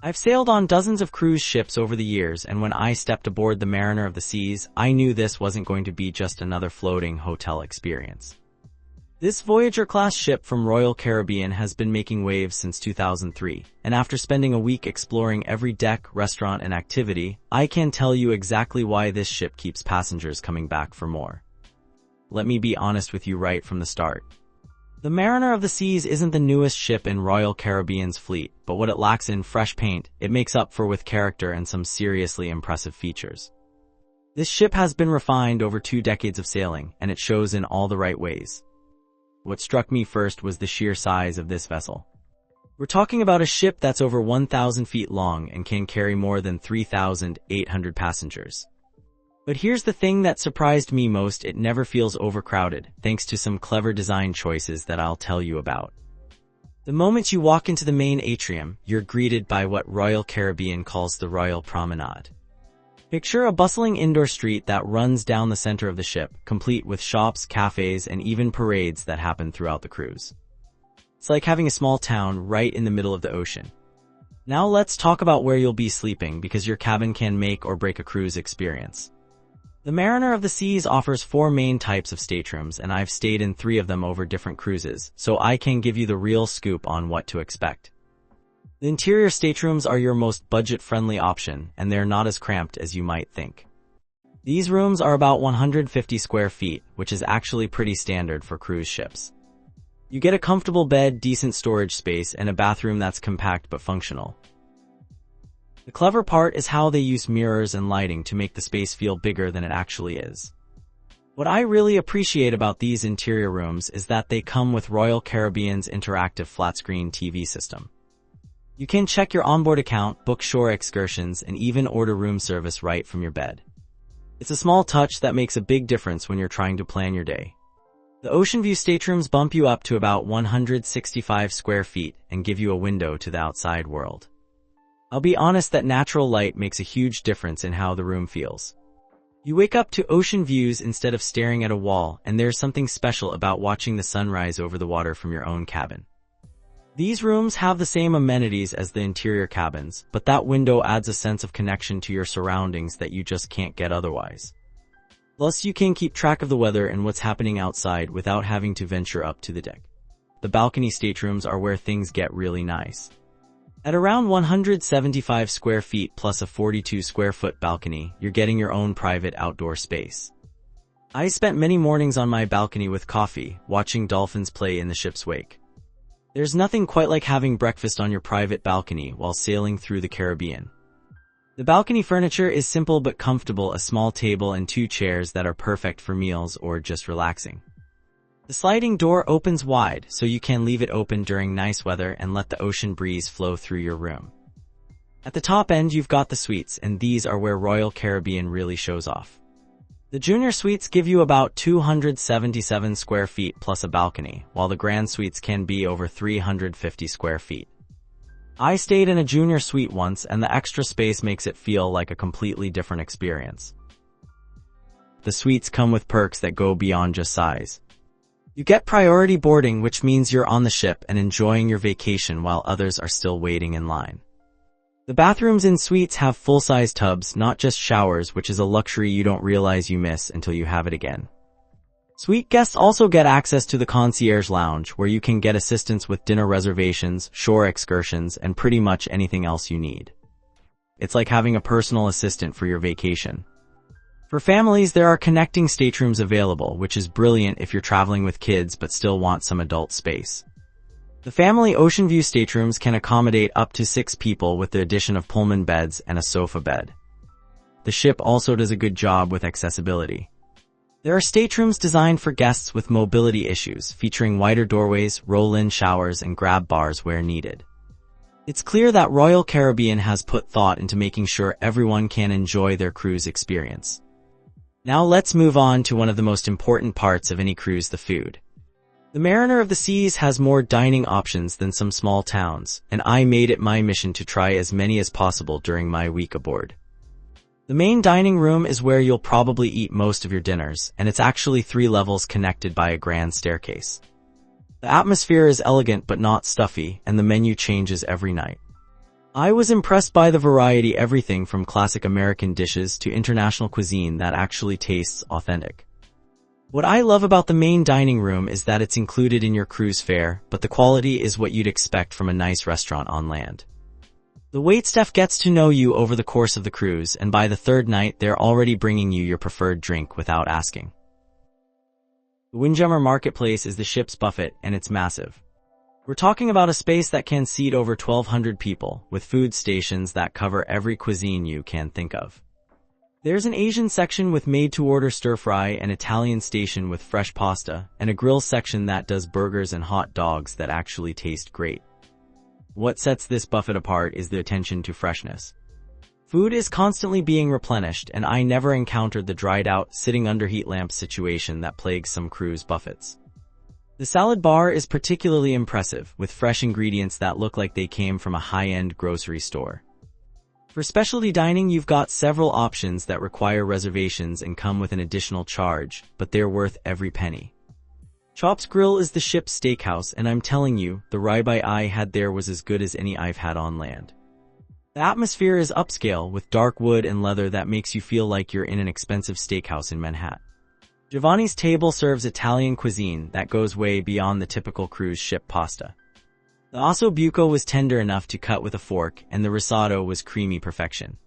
I've sailed on dozens of cruise ships over the years, and when I stepped aboard the Mariner of the Seas, I knew this wasn't going to be just another floating hotel experience. This Voyager-class ship from Royal Caribbean has been making waves since 2003, and after spending a week exploring every deck, restaurant, and activity, I can tell you exactly why this ship keeps passengers coming back for more. Let me be honest with you right from the start. The Mariner of the Seas isn't the newest ship in Royal Caribbean's fleet, but what it lacks in fresh paint, it makes up for with character and some seriously impressive features. This ship has been refined over 2 decades of sailing, and it shows in all the right ways. What struck me first was the sheer size of this vessel. We're talking about a ship that's over 1,000 feet long and can carry more than 3,800 passengers. But here's the thing that surprised me most: it never feels overcrowded, thanks to some clever design choices that I'll tell you about. The moment you walk into the main atrium, you're greeted by what Royal Caribbean calls the Royal Promenade. Picture a bustling indoor street that runs down the center of the ship, complete with shops, cafes, and even parades that happen throughout the cruise. It's like having a small town right in the middle of the ocean. Now let's talk about where you'll be sleeping, because your cabin can make or break a cruise experience. The Mariner of the Seas offers 4 main types of staterooms, and I've stayed in 3 of them over different cruises, so I can give you the real scoop on what to expect. The interior staterooms are your most budget-friendly option, and they're not as cramped as you might think. These rooms are about 150 square feet, which is actually pretty standard for cruise ships. You get a comfortable bed, decent storage space, and a bathroom that's compact but functional. The clever part is how they use mirrors and lighting to make the space feel bigger than it actually is. What I really appreciate about these interior rooms is that they come with Royal Caribbean's interactive flat-screen TV system. You can check your onboard account, book shore excursions, and even order room service right from your bed. It's a small touch that makes a big difference when you're trying to plan your day. The ocean view staterooms bump you up to about 165 square feet and give you a window to the outside world. I'll be honest that natural light makes a huge difference in how the room feels. You wake up to ocean views instead of staring at a wall, and there's something special about watching the sunrise over the water from your own cabin. These rooms have the same amenities as the interior cabins, but that window adds a sense of connection to your surroundings that you just can't get otherwise. Plus, you can keep track of the weather and what's happening outside without having to venture up to the deck. The balcony staterooms are where things get really nice. At around 175 square feet plus a 42 square foot balcony, you're getting your own private outdoor space. I spent many mornings on my balcony with coffee, watching dolphins play in the ship's wake. There's nothing quite like having breakfast on your private balcony while sailing through the Caribbean. The balcony furniture is simple but comfortable: a small table and 2 chairs that are perfect for meals or just relaxing. The sliding door opens wide, so you can leave it open during nice weather and let the ocean breeze flow through your room. At the top end, you've got the suites, and these are where Royal Caribbean really shows off. The junior suites give you about 277 square feet plus a balcony, while the grand suites can be over 350 square feet. I stayed in a junior suite once, and the extra space makes it feel like a completely different experience. The suites come with perks that go beyond just size. You get priority boarding, which means you're on the ship and enjoying your vacation while others are still waiting in line. The bathrooms in suites have full-size tubs, not just showers, which is a luxury you don't realize you miss until you have it again. Suite guests also get access to the concierge lounge, where you can get assistance with dinner reservations, shore excursions, and pretty much anything else you need. It's like having a personal assistant for your vacation. For families, there are connecting staterooms available, which is brilliant if you're traveling with kids but still want some adult space. The family ocean view staterooms can accommodate up to 6 people with the addition of Pullman beds and a sofa bed. The ship also does a good job with accessibility. There are staterooms designed for guests with mobility issues, featuring wider doorways, roll-in showers, and grab bars where needed. It's clear that Royal Caribbean has put thought into making sure everyone can enjoy their cruise experience. Now let's move on to one of the most important parts of any cruise: the food. The Mariner of the Seas has more dining options than some small towns, and I made it my mission to try as many as possible during my week aboard. The main dining room is where you'll probably eat most of your dinners, and it's actually 3 levels connected by a grand staircase. The atmosphere is elegant but not stuffy, and the menu changes every night. I was impressed by the variety, everything from classic American dishes to international cuisine that actually tastes authentic. What I love about the main dining room is that it's included in your cruise fare, but the quality is what you'd expect from a nice restaurant on land. The waitstaff gets to know you over the course of the cruise, and by the third night they're already bringing you your preferred drink without asking. The Windjammer Marketplace is the ship's buffet, and it's massive. We're talking about a space that can seat over 1,200 people, with food stations that cover every cuisine you can think of. There's an Asian section with made-to-order stir-fry, an Italian station with fresh pasta, and a grill section that does burgers and hot dogs that actually taste great. What sets this buffet apart is the attention to freshness. Food is constantly being replenished, and I never encountered the dried-out, sitting under heat lamps situation that plagues some cruise buffets. The salad bar is particularly impressive, with fresh ingredients that look like they came from a high-end grocery store. For specialty dining, you've got several options that require reservations and come with an additional charge, but they're worth every penny. Chop's Grill is the ship's steakhouse, and I'm telling you, the ribeye I had there was as good as any I've had on land. The atmosphere is upscale, with dark wood and leather that makes you feel like you're in an expensive steakhouse in Manhattan. Giovanni's Table serves Italian cuisine that goes way beyond the typical cruise ship pasta. The osso buco was tender enough to cut with a fork, and the risotto was creamy perfection.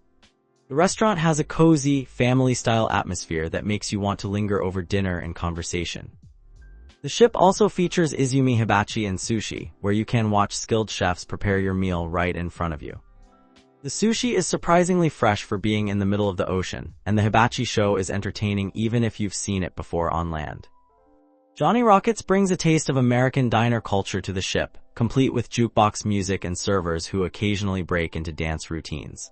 The restaurant has a cozy, family-style atmosphere that makes you want to linger over dinner and conversation. The ship also features izumi hibachi and sushi, where you can watch skilled chefs prepare your meal right in front of you. The sushi is surprisingly fresh for being in the middle of the ocean, and the hibachi show is entertaining even if you've seen it before on land. Johnny Rockets brings a taste of American diner culture to the ship, complete with jukebox music and servers who occasionally break into dance routines.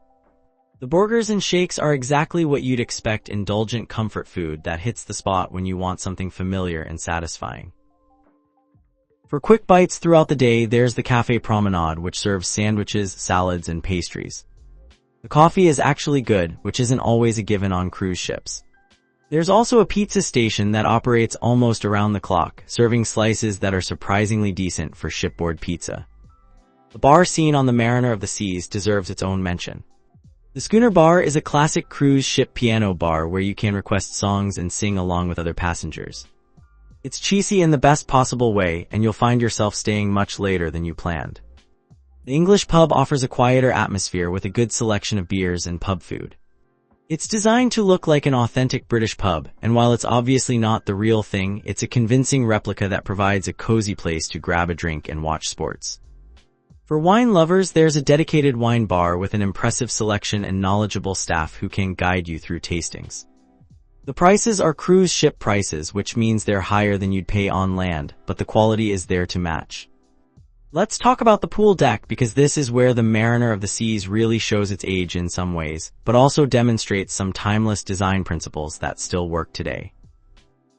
The burgers and shakes are exactly what you'd expect, indulgent comfort food that hits the spot when you want something familiar and satisfying. For quick bites throughout the day, there's the Café Promenade, which serves sandwiches, salads, and pastries. The coffee is actually good, which isn't always a given on cruise ships. There's also a pizza station that operates almost around the clock, serving slices that are surprisingly decent for shipboard pizza. The bar scene on the Mariner of the Seas deserves its own mention. The Schooner Bar is a classic cruise ship piano bar where you can request songs and sing along with other passengers. It's cheesy in the best possible way, and you'll find yourself staying much later than you planned. The English pub offers a quieter atmosphere with a good selection of beers and pub food. It's designed to look like an authentic British pub, and while it's obviously not the real thing, it's a convincing replica that provides a cozy place to grab a drink and watch sports. For wine lovers, there's a dedicated wine bar with an impressive selection and knowledgeable staff who can guide you through tastings. The prices are cruise ship prices, which means they're higher than you'd pay on land, but the quality is there to match. Let's talk about the pool deck, because this is where the Mariner of the Seas really shows its age in some ways, but also demonstrates some timeless design principles that still work today.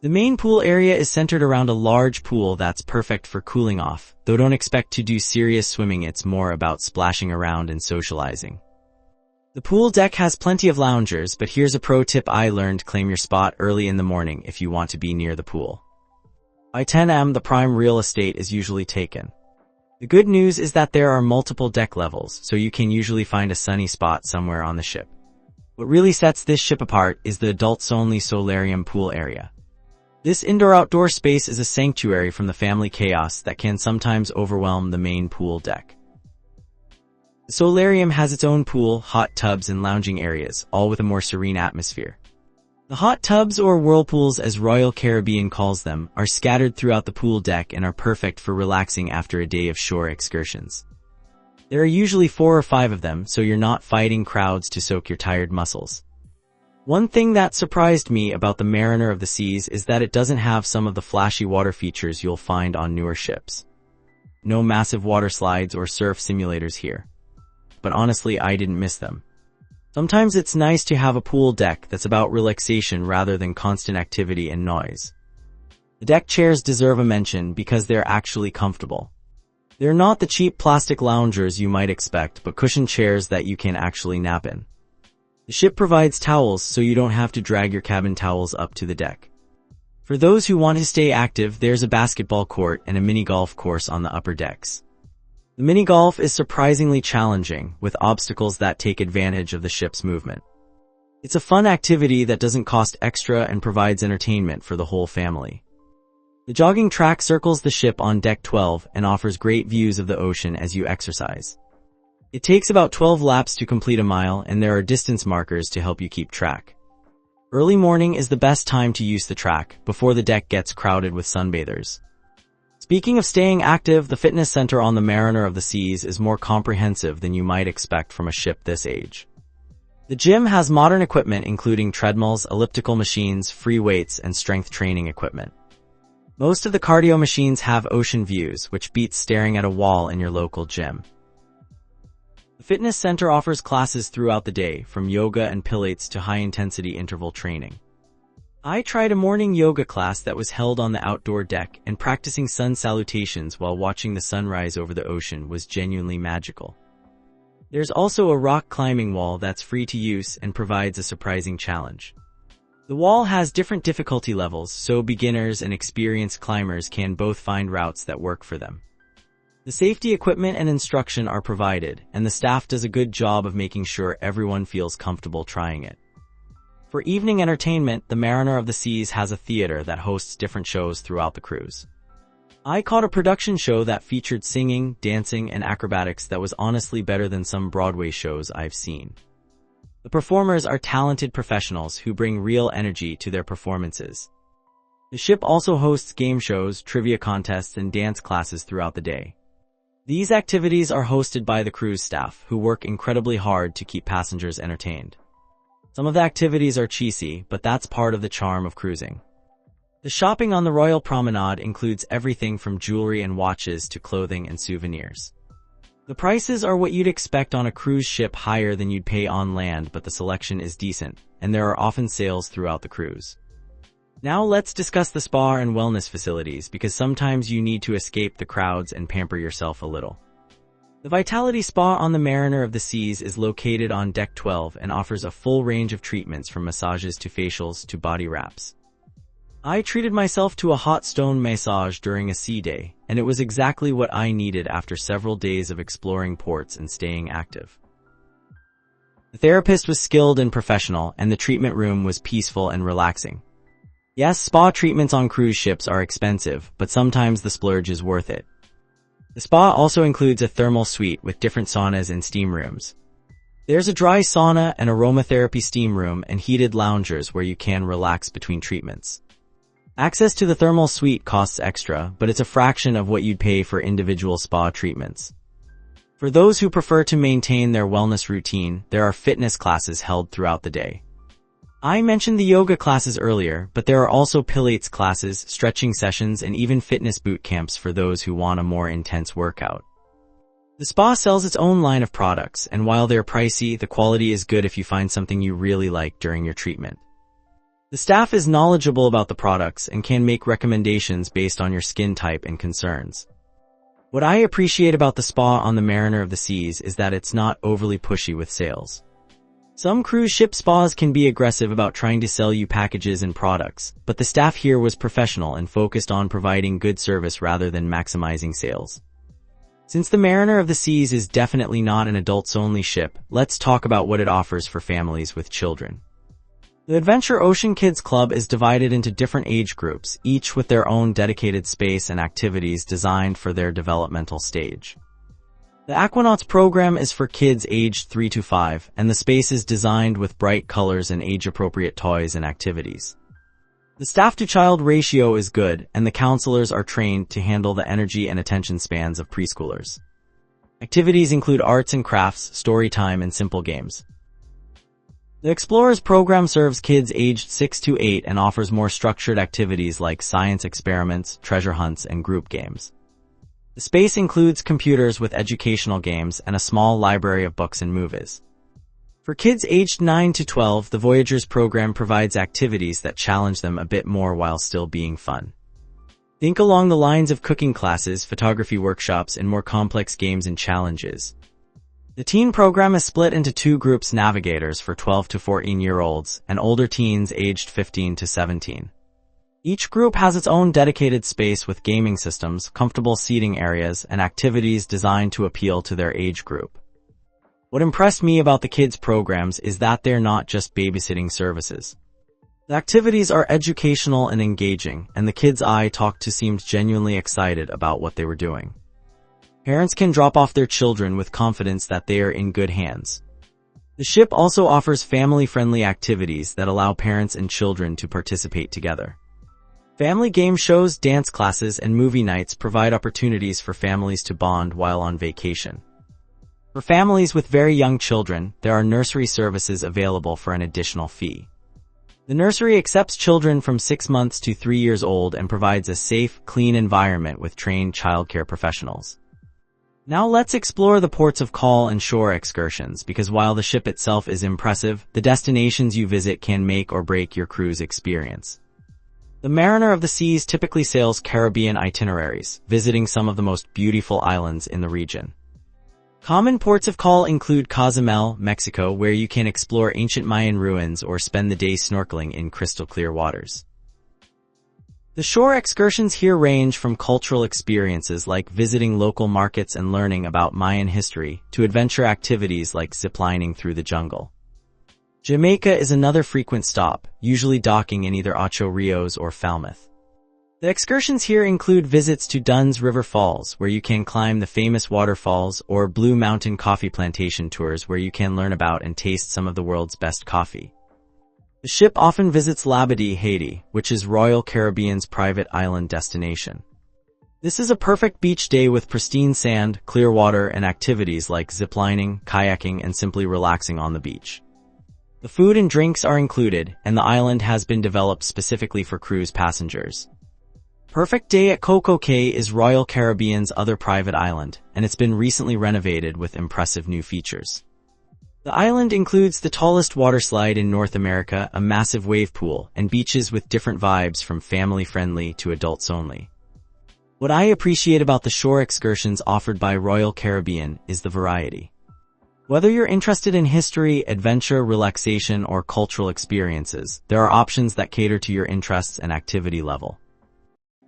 The main pool area is centered around a large pool that's perfect for cooling off, though don't expect to do serious swimming, it's more about splashing around and socializing. The pool deck has plenty of loungers, but here's a pro tip I learned: claim your spot early in the morning if you want to be near the pool. By 10 a.m. the prime real estate is usually taken. The good news is that there are multiple deck levels, so you can usually find a sunny spot somewhere on the ship. What really sets this ship apart is the adults-only solarium pool area. This indoor-outdoor space is a sanctuary from the family chaos that can sometimes overwhelm the main pool deck. The solarium has its own pool, hot tubs, and lounging areas, all with a more serene atmosphere. The hot tubs, or whirlpools as Royal Caribbean calls them, are scattered throughout the pool deck and are perfect for relaxing after a day of shore excursions. There are usually 4 or 5 of them, so you're not fighting crowds to soak your tired muscles. One thing that surprised me about the Mariner of the Seas is that it doesn't have some of the flashy water features you'll find on newer ships. No massive water slides or surf simulators here. But honestly, I didn't miss them. Sometimes it's nice to have a pool deck that's about relaxation rather than constant activity and noise. The deck chairs deserve a mention because they're actually comfortable. They're not the cheap plastic loungers you might expect, but cushioned chairs that you can actually nap in. The ship provides towels, so you don't have to drag your cabin towels up to the deck. For those who want to stay active, there's a basketball court and a mini golf course on the upper decks. The mini-golf is surprisingly challenging, with obstacles that take advantage of the ship's movement. It's a fun activity that doesn't cost extra and provides entertainment for the whole family. The jogging track circles the ship on deck 12 and offers great views of the ocean as you exercise. It takes about 12 laps to complete a mile, and there are distance markers to help you keep track. Early morning is the best time to use the track, before the deck gets crowded with sunbathers. Speaking of staying active, the fitness center on the Mariner of the Seas is more comprehensive than you might expect from a ship this age. The gym has modern equipment including treadmills, elliptical machines, free weights, and strength training equipment. Most of the cardio machines have ocean views, which beats staring at a wall in your local gym. The fitness center offers classes throughout the day, from yoga and pilates to high-intensity interval training. I tried a morning yoga class that was held on the outdoor deck, and practicing sun salutations while watching the sunrise over the ocean was genuinely magical. There's also a rock climbing wall that's free to use and provides a surprising challenge. The wall has different difficulty levels, so beginners and experienced climbers can both find routes that work for them. The safety equipment and instruction are provided, and the staff does a good job of making sure everyone feels comfortable trying it. For evening entertainment, the Mariner of the Seas has a theater that hosts different shows throughout the cruise. I caught a production show that featured singing, dancing, and acrobatics that was honestly better than some Broadway shows I've seen. The performers are talented professionals who bring real energy to their performances. The ship also hosts game shows, trivia contests, and dance classes throughout the day. These activities are hosted by the cruise staff, who work incredibly hard to keep passengers entertained. Some of the activities are cheesy, but that's part of the charm of cruising. The shopping on the Royal Promenade includes everything from jewelry and watches to clothing and souvenirs. The prices are what you'd expect on a cruise ship, higher than you'd pay on land, but the selection is decent, and there are often sales throughout the cruise. Now let's discuss the spa and wellness facilities, because sometimes you need to escape the crowds and pamper yourself a little. The Vitality Spa on the Mariner of the Seas is located on Deck 12 and offers a full range of treatments from massages to facials to body wraps. I treated myself to a hot stone massage during a sea day, and it was exactly what I needed after several days of exploring ports and staying active. The therapist was skilled and professional, and the treatment room was peaceful and relaxing. Yes, spa treatments on cruise ships are expensive, but sometimes the splurge is worth it. The spa also includes a thermal suite with different saunas and steam rooms. There's a dry sauna, an aromatherapy steam room, and heated loungers where you can relax between treatments. Access to the thermal suite costs extra, but it's a fraction of what you'd pay for individual spa treatments. For those who prefer to maintain their wellness routine, there are fitness classes held throughout the day. I mentioned the yoga classes earlier, but there are also pilates classes, stretching sessions, and even fitness boot camps for those who want a more intense workout. The spa sells its own line of products, and while they're pricey, the quality is good if you find something you really like during your treatment. The staff is knowledgeable about the products and can make recommendations based on your skin type and concerns. What I appreciate about the spa on the Mariner of the Seas is that it's not overly pushy with sales. Some cruise ship spas can be aggressive about trying to sell you packages and products, but the staff here was professional and focused on providing good service rather than maximizing sales. Since the Mariner of the Seas is definitely not an adults-only ship, let's talk about what it offers for families with children. The Adventure Ocean Kids Club is divided into different age groups, each with their own dedicated space and activities designed for their developmental stage. The Aquanauts program is for kids aged 3 to 5, and the space is designed with bright colors and age-appropriate toys and activities. The staff-to-child ratio is good, and the counselors are trained to handle the energy and attention spans of preschoolers. Activities include arts and crafts, story time, and simple games. The Explorers program serves kids aged 6 to 8 and offers more structured activities like science experiments, treasure hunts, and group games. The space includes computers with educational games and a small library of books and movies. For kids aged 9 to 12, the Voyagers program provides activities that challenge them a bit more while still being fun. Think along the lines of cooking classes, photography workshops, and more complex games and challenges. The teen program is split into two groups: navigators for 12 to 14-year-olds and older teens aged 15 to 17. Each group has its own dedicated space with gaming systems, comfortable seating areas, and activities designed to appeal to their age group. What impressed me about the kids' programs is that they're not just babysitting services. The activities are educational and engaging, and the kids I talked to seemed genuinely excited about what they were doing. Parents can drop off their children with confidence that they are in good hands. The ship also offers family-friendly activities that allow parents and children to participate together. Family game shows, dance classes, and movie nights provide opportunities for families to bond while on vacation. For families with very young children, there are nursery services available for an additional fee. The nursery accepts children from 6 months to 3 years old and provides a safe, clean environment with trained childcare professionals. Now let's explore the ports of call and shore excursions, because while the ship itself is impressive, the destinations you visit can make or break your cruise experience. The Mariner of the Seas typically sails Caribbean itineraries, visiting some of the most beautiful islands in the region. Common ports of call include Cozumel, Mexico, where you can explore ancient Mayan ruins or spend the day snorkeling in crystal-clear waters. The shore excursions here range from cultural experiences like visiting local markets and learning about Mayan history to adventure activities like ziplining through the jungle. Jamaica is another frequent stop, usually docking in either Ocho Rios or Falmouth. The excursions here include visits to Dunn's River Falls, where you can climb the famous waterfalls, or Blue Mountain Coffee Plantation tours where you can learn about and taste some of the world's best coffee. The ship often visits Labadee, Haiti, which is Royal Caribbean's private island destination. This is a perfect beach day with pristine sand, clear water, and activities like ziplining, kayaking, and simply relaxing on the beach. The food and drinks are included, and the island has been developed specifically for cruise passengers. Perfect Day at Coco Cay is Royal Caribbean's other private island, and it's been recently renovated with impressive new features. The island includes the tallest waterslide in North America, a massive wave pool, and beaches with different vibes from family-friendly to adults-only. What I appreciate about the shore excursions offered by Royal Caribbean is the variety. Whether you're interested in history, adventure, relaxation, or cultural experiences, there are options that cater to your interests and activity level.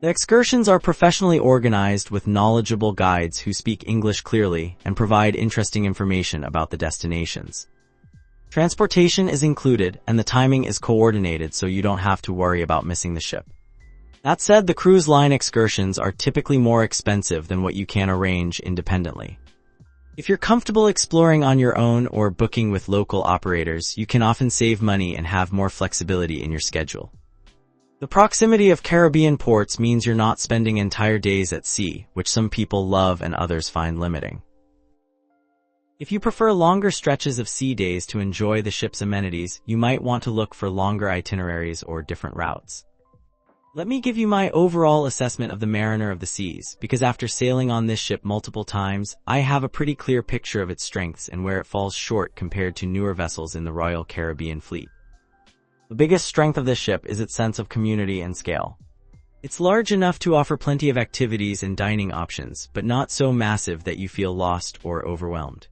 The excursions are professionally organized with knowledgeable guides who speak English clearly and provide interesting information about the destinations. Transportation is included, and the timing is coordinated so you don't have to worry about missing the ship. That said, the cruise line excursions are typically more expensive than what you can arrange independently. If you're comfortable exploring on your own or booking with local operators, you can often save money and have more flexibility in your schedule. The proximity of Caribbean ports means you're not spending entire days at sea, which some people love and others find limiting. If you prefer longer stretches of sea days to enjoy the ship's amenities, you might want to look for longer itineraries or different routes. Let me give you my overall assessment of the Mariner of the Seas, because after sailing on this ship multiple times, I have a pretty clear picture of its strengths and where it falls short compared to newer vessels in the Royal Caribbean fleet. The biggest strength of this ship is its sense of community and scale. It's large enough to offer plenty of activities and dining options, but not so massive that you feel lost or overwhelmed.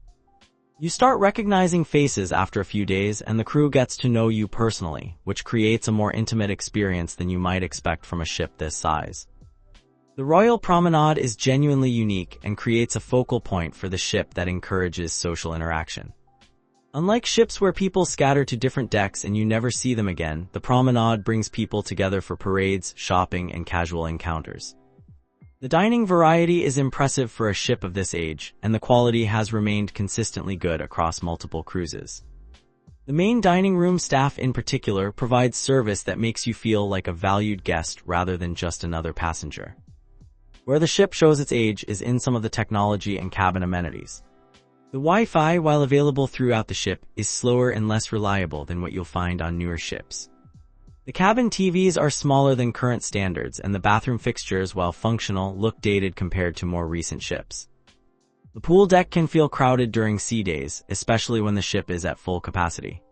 You start recognizing faces after a few days, and the crew gets to know you personally, which creates a more intimate experience than you might expect from a ship this size. The Royal Promenade is genuinely unique and creates a focal point for the ship that encourages social interaction. Unlike ships where people scatter to different decks and you never see them again, the promenade brings people together for parades, shopping, and casual encounters. The dining variety is impressive for a ship of this age, and the quality has remained consistently good across multiple cruises. The main dining room staff in particular provides service that makes you feel like a valued guest rather than just another passenger. Where the ship shows its age is in some of the technology and cabin amenities. The Wi-Fi, while available throughout the ship, is slower and less reliable than what you'll find on newer ships. The cabin TVs are smaller than current standards, and the bathroom fixtures, while functional, look dated compared to more recent ships. The pool deck can feel crowded during sea days, especially when the ship is at full capacity.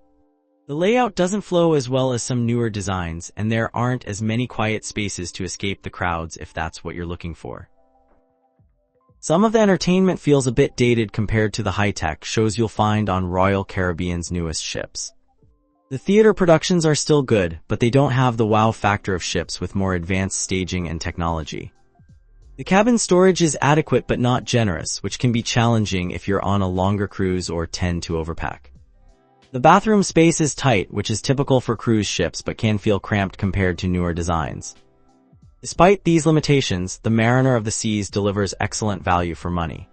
The layout doesn't flow as well as some newer designs, and there aren't as many quiet spaces to escape the crowds if that's what you're looking for. Some of the entertainment feels a bit dated compared to the high-tech shows you'll find on Royal Caribbean's newest ships. The theater productions are still good, but they don't have the wow factor of ships with more advanced staging and technology. The cabin storage is adequate but not generous, which can be challenging if you're on a longer cruise or tend to overpack. The bathroom space is tight, which is typical for cruise ships but can feel cramped compared to newer designs. Despite these limitations, the Mariner of the Seas delivers excellent value for money.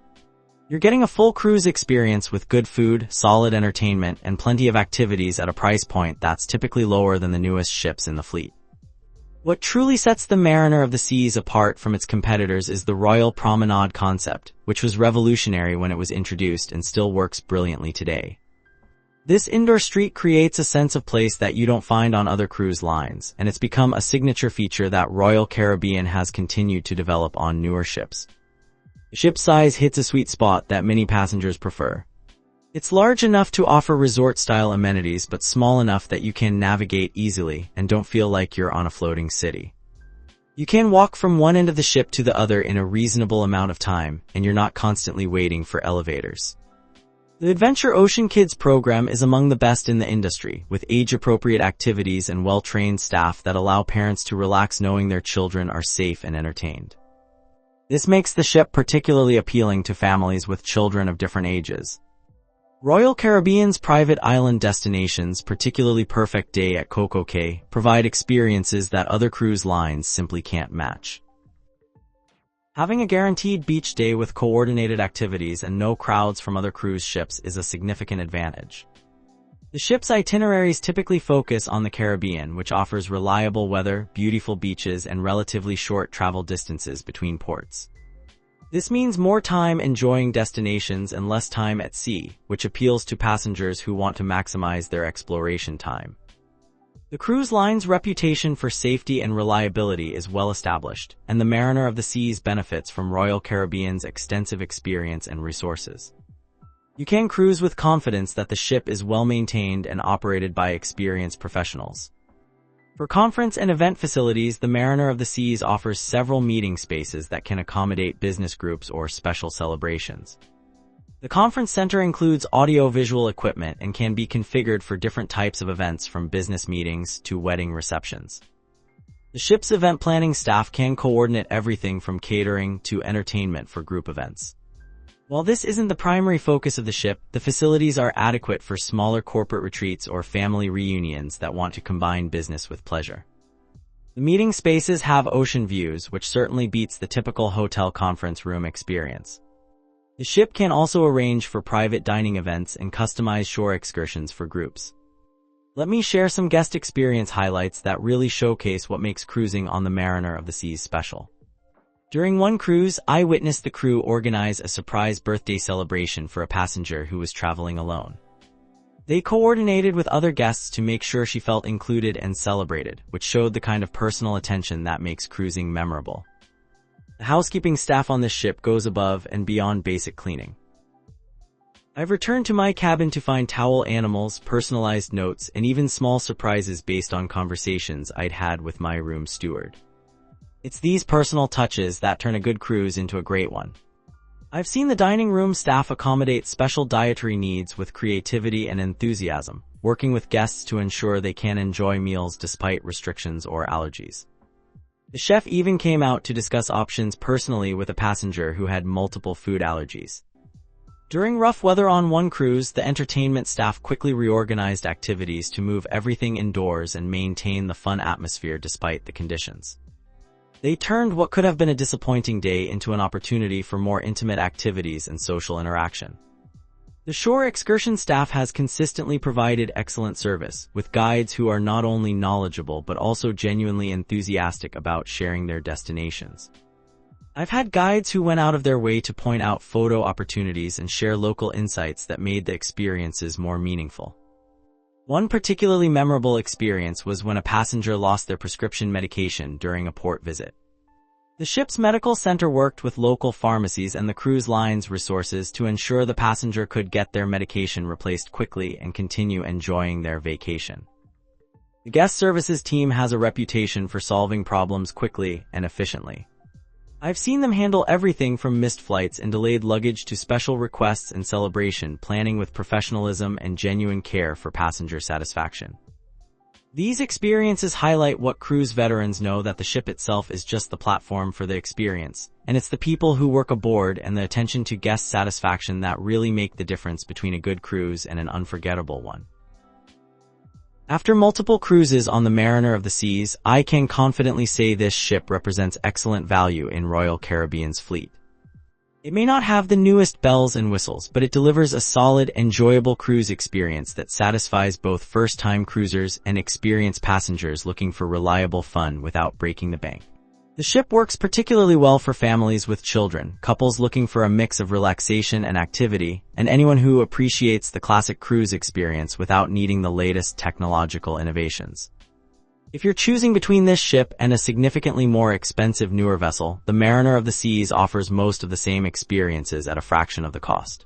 You're getting a full cruise experience with good food, solid entertainment, and plenty of activities at a price point that's typically lower than the newest ships in the fleet. What truly sets the Mariner of the Seas apart from its competitors is the Royal Promenade concept, which was revolutionary when it was introduced and still works brilliantly today. This indoor street creates a sense of place that you don't find on other cruise lines, and it's become a signature feature that Royal Caribbean has continued to develop on newer ships. The ship size hits a sweet spot that many passengers prefer. It's large enough to offer resort-style amenities but small enough that you can navigate easily and don't feel like you're on a floating city. You can walk from one end of the ship to the other in a reasonable amount of time, and you're not constantly waiting for elevators. The Adventure Ocean Kids program is among the best in the industry, with age-appropriate activities and well-trained staff that allow parents to relax knowing their children are safe and entertained. This makes the ship particularly appealing to families with children of different ages. Royal Caribbean's private island destinations, particularly Perfect Day at Coco Cay, provide experiences that other cruise lines simply can't match. Having a guaranteed beach day with coordinated activities and no crowds from other cruise ships is a significant advantage. The ship's itineraries typically focus on the Caribbean, which offers reliable weather, beautiful beaches, and relatively short travel distances between ports. This means more time enjoying destinations and less time at sea, which appeals to passengers who want to maximize their exploration time. The cruise line's reputation for safety and reliability is well established, and the Mariner of the Seas benefits from Royal Caribbean's extensive experience and resources. You can cruise with confidence that the ship is well maintained and operated by experienced professionals. For conference and event facilities, the Mariner of the Seas offers several meeting spaces that can accommodate business groups or special celebrations. The conference center includes audio-visual equipment and can be configured for different types of events from business meetings to wedding receptions. The ship's event planning staff can coordinate everything from catering to entertainment for group events. While this isn't the primary focus of the ship, the facilities are adequate for smaller corporate retreats or family reunions that want to combine business with pleasure. The meeting spaces have ocean views, which certainly beats the typical hotel conference room experience. The ship can also arrange for private dining events and customize shore excursions for groups. Let me share some guest experience highlights that really showcase what makes cruising on the Mariner of the Seas special. During one cruise, I witnessed the crew organize a surprise birthday celebration for a passenger who was traveling alone. They coordinated with other guests to make sure she felt included and celebrated, which showed the kind of personal attention that makes cruising memorable. The housekeeping staff on this ship goes above and beyond basic cleaning. I've returned to my cabin to find towel animals, personalized notes, and even small surprises based on conversations I'd had with my room steward. It's these personal touches that turn a good cruise into a great one. I've seen the dining room staff accommodate special dietary needs with creativity and enthusiasm, working with guests to ensure they can enjoy meals despite restrictions or allergies. The chef even came out to discuss options personally with a passenger who had multiple food allergies. During rough weather on one cruise, the entertainment staff quickly reorganized activities to move everything indoors and maintain the fun atmosphere despite the conditions. They turned what could have been a disappointing day into an opportunity for more intimate activities and social interaction. The shore excursion staff has consistently provided excellent service, with guides who are not only knowledgeable but also genuinely enthusiastic about sharing their destinations. I've had guides who went out of their way to point out photo opportunities and share local insights that made the experiences more meaningful. One particularly memorable experience was when a passenger lost their prescription medication during a port visit. The ship's medical center worked with local pharmacies and the cruise line's resources to ensure the passenger could get their medication replaced quickly and continue enjoying their vacation. The guest services team has a reputation for solving problems quickly and efficiently. I've seen them handle everything from missed flights and delayed luggage to special requests and celebration planning with professionalism and genuine care for passenger satisfaction. These experiences highlight what cruise veterans know, that the ship itself is just the platform for the experience, and it's the people who work aboard and the attention to guest satisfaction that really make the difference between a good cruise and an unforgettable one. After multiple cruises on the Mariner of the Seas, I can confidently say this ship represents excellent value in Royal Caribbean's fleet. It may not have the newest bells and whistles, but it delivers a solid, enjoyable cruise experience that satisfies both first-time cruisers and experienced passengers looking for reliable fun without breaking the bank. The ship works particularly well for families with children, couples looking for a mix of relaxation and activity, and anyone who appreciates the classic cruise experience without needing the latest technological innovations. If you're choosing between this ship and a significantly more expensive newer vessel, the Mariner of the Seas offers most of the same experiences at a fraction of the cost.